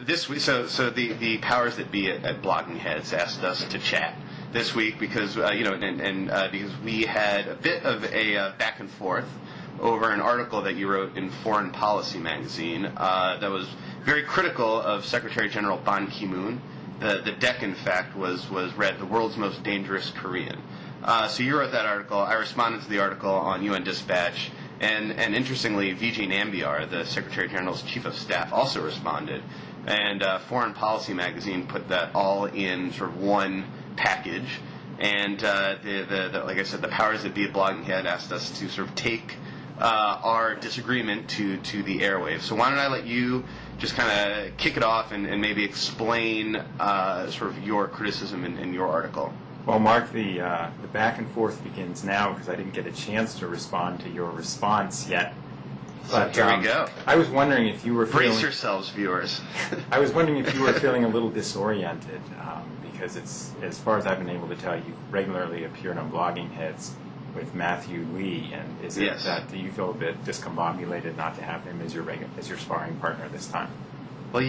This week, so the powers that be at Blogging Heads asked us to chat this week because because we had a bit of a back and forth over an article that you wrote in Foreign Policy magazine that was very critical of Secretary General Ban-ki-mon. The deck, in fact, was read "The World's Most Dangerous Korean." So you wrote that article. I responded to the article on UN Dispatch. And interestingly, Vijay Nambiar, the Secretary General's Chief of Staff, also responded. And Foreign Policy magazine put that all in sort of one package. And like I said, the powers that be at Blogging Head asked us to sort of take our disagreement to the airwaves. So why don't I let you just kind of kick it off and maybe explain sort of your criticism in your article. Well, Mark, the back and forth begins now because I didn't get a chance to respond to your response yet. But here we go. I was wondering if you were brace yourselves, viewers. I was wondering if you were feeling a little disoriented because it's, as far as I've been able to tell, you regularly appeared on Blogging Heads with Matthew Lee, and is it that do you feel a bit discombobulated not to have him as your sparring partner this time? Well,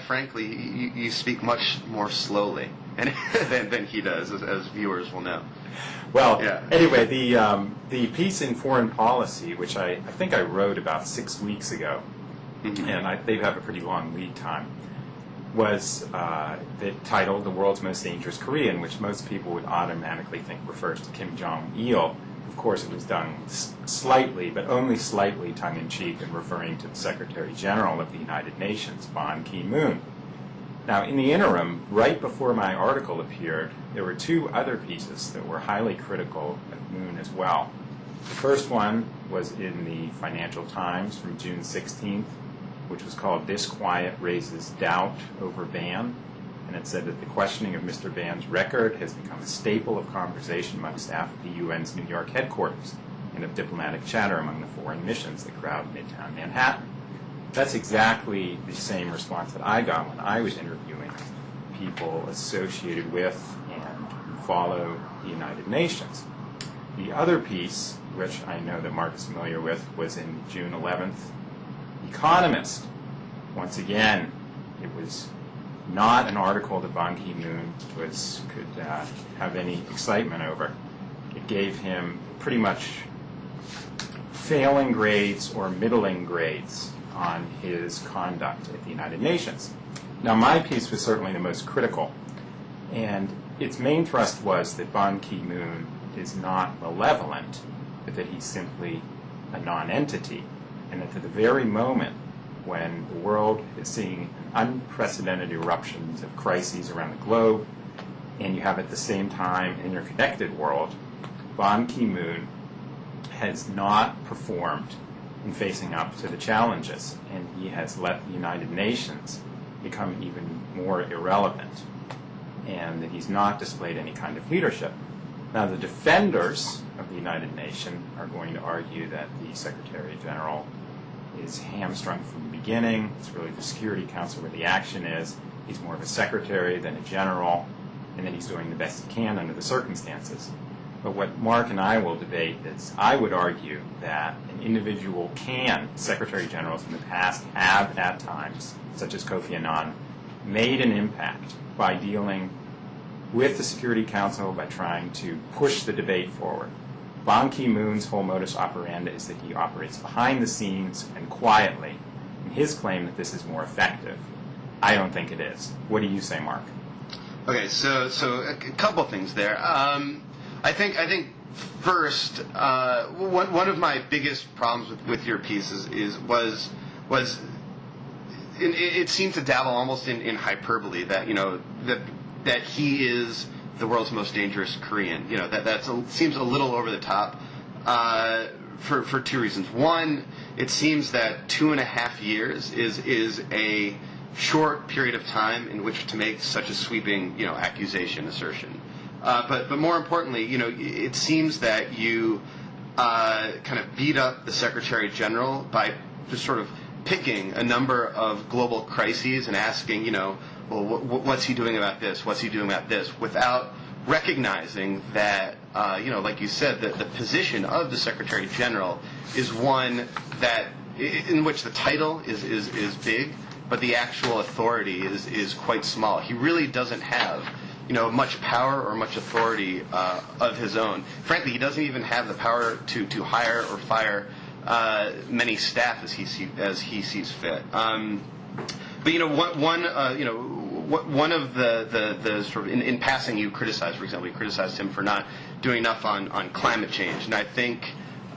frankly, you speak much more slowly than he does, as viewers will know. Well, anyway, the piece in Foreign Policy, which I think I wrote about 6 weeks ago, and they have a pretty long lead time, was titled "The World's Most Dangerous Korean," which most people would automatically think refers to Kim Jong-il. Of course, it was done slightly, but only slightly tongue-in-cheek, in referring to the Secretary General of the United Nations, Ban Ki-moon. Now, in the interim, right before my article appeared, there were two other pieces that were highly critical of Moon as well. The first one was in the Financial Times from June 16th, which was called "This Quiet Raises Doubt Over Ban," and it said that the questioning of Mr. Ban's record has become a staple of conversation among staff at the UN's New York headquarters and of diplomatic chatter among the foreign missions that crowd Midtown Manhattan. That's exactly the same response that I got when I was interviewing people associated with and who follow the United Nations. The other piece, which I know that Mark is familiar with, was in June 11th, Economist. Once again, it was not an article that Ban Ki-moon could have any excitement over. It gave him pretty much failing grades or middling grades on his conduct at the United Nations. Now, my piece was certainly the most critical, and its main thrust was that Ban Ki-moon is not malevolent, but that he's simply a non-entity, and that at the very moment when the world is seeing unprecedented eruptions of crises around the globe, and you have at the same time an interconnected world, Ban Ki-moon has not performed in facing up to the challenges, and he has let the United Nations become even more irrelevant, and that he's not displayed any kind of leadership. Now, the defenders of the United Nations are going to argue that the Secretary General is hamstrung from the beginning. It's really the Security Council where the action is. He's more of a secretary than a general, and that he's doing the best he can under the circumstances. But what Mark and I will debate is, I would argue that an individual Secretary Generals in the past have at times, such as Kofi Annan, made an impact by dealing with the Security Council, by trying to push the debate forward. Ban Ki-moon's whole modus operandi is that he operates behind the scenes and quietly, and his claim that this is more effective, I don't think it is. What do you say, Mark? Okay, so a couple things there. I think first, one of my biggest problems with your piece was it seemed to dabble almost in hyperbole that he is the world's most dangerous Korean. That seems a little over the top for two reasons. One, it seems that 2.5 years is a short period of time in which to make such a sweeping assertion. But more importantly, it seems that you kind of beat up the Secretary General by just sort of picking a number of global crises and asking, well, what's he doing about this? What's he doing about this? Without recognizing that, like you said, that the position of the Secretary General is one that in which the title is big, but the actual authority is quite small. He really doesn't have much power or much authority of his own. Frankly, he doesn't even have the power to hire or fire many staff as he sees fit. But one of the sort of in passing you criticized, for example, you criticized him for not doing enough on climate change, and I think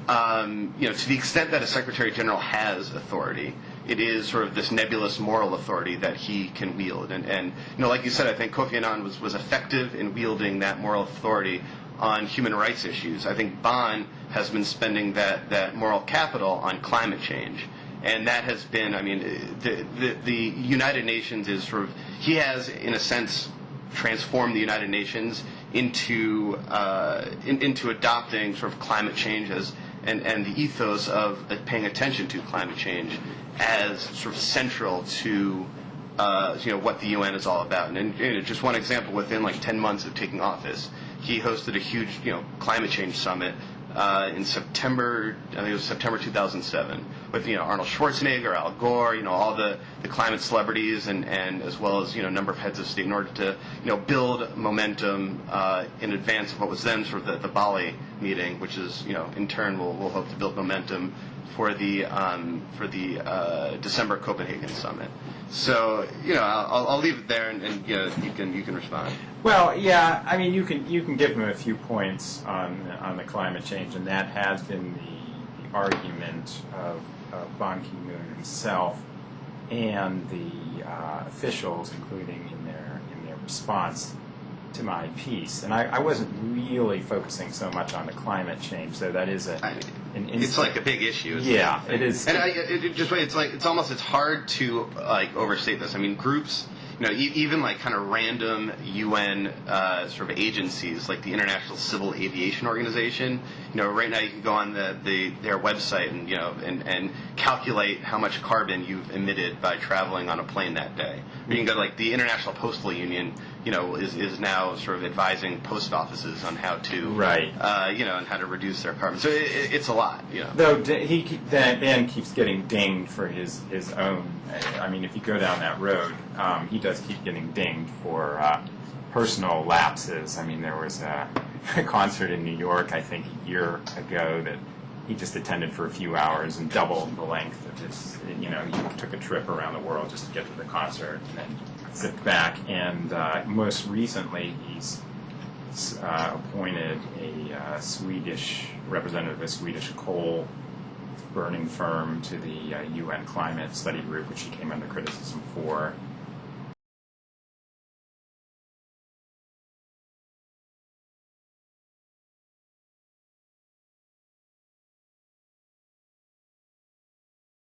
to the extent that a Secretary General has authority, it is sort of this nebulous moral authority that he can wield. And like you said, I think Kofi Annan was effective in wielding that moral authority on human rights issues. I think Ban has been spending that moral capital on climate change. And that has been, the United Nations is sort of, he has, in a sense, transformed the United Nations into adopting sort of climate change and the ethos of paying attention to climate change as sort of central to what the UN is all about. And just one example, within like 10 months of taking office, he hosted a huge climate change summit in September. I think it was September 2007, with Arnold Schwarzenegger, Al Gore, all the climate celebrities, and as well as a number of heads of state, in order to build momentum in advance of what was then sort of the Bali meeting, which is in turn will hope to build momentum for the December Copenhagen summit. So I'll leave it there, and you can respond. Well, yeah, I mean you can give him a few points on the climate change, and that has been the argument of Ban-ki-mon himself and the officials, including in their response to my piece. And I wasn't really focusing so much on the climate change, though that is it's like a big issue. Yeah, it is. And it's hard to overstate this. I mean, groups, even like kind of random UN sort of agencies like the International Civil Aviation Organization. Right now you can go on their website and calculate how much carbon you've emitted by traveling on a plane that day. Or you can go to like the International Postal Union. Is now sort of advising post offices on how to and how to reduce their carbon. So it's a lot. Though Dan keeps getting dinged for his own. I mean, if you go down that road, he does keep getting dinged for personal lapses. I mean, there was a concert in New York, I think, a year ago that he just attended for a few hours and doubled the length of his. He took a trip around the world just to get to the concert and then sit back. And most recently, he's appointed a Swedish representative of a Swedish coal burning firm to the UN Climate Study Group, which he came under criticism for.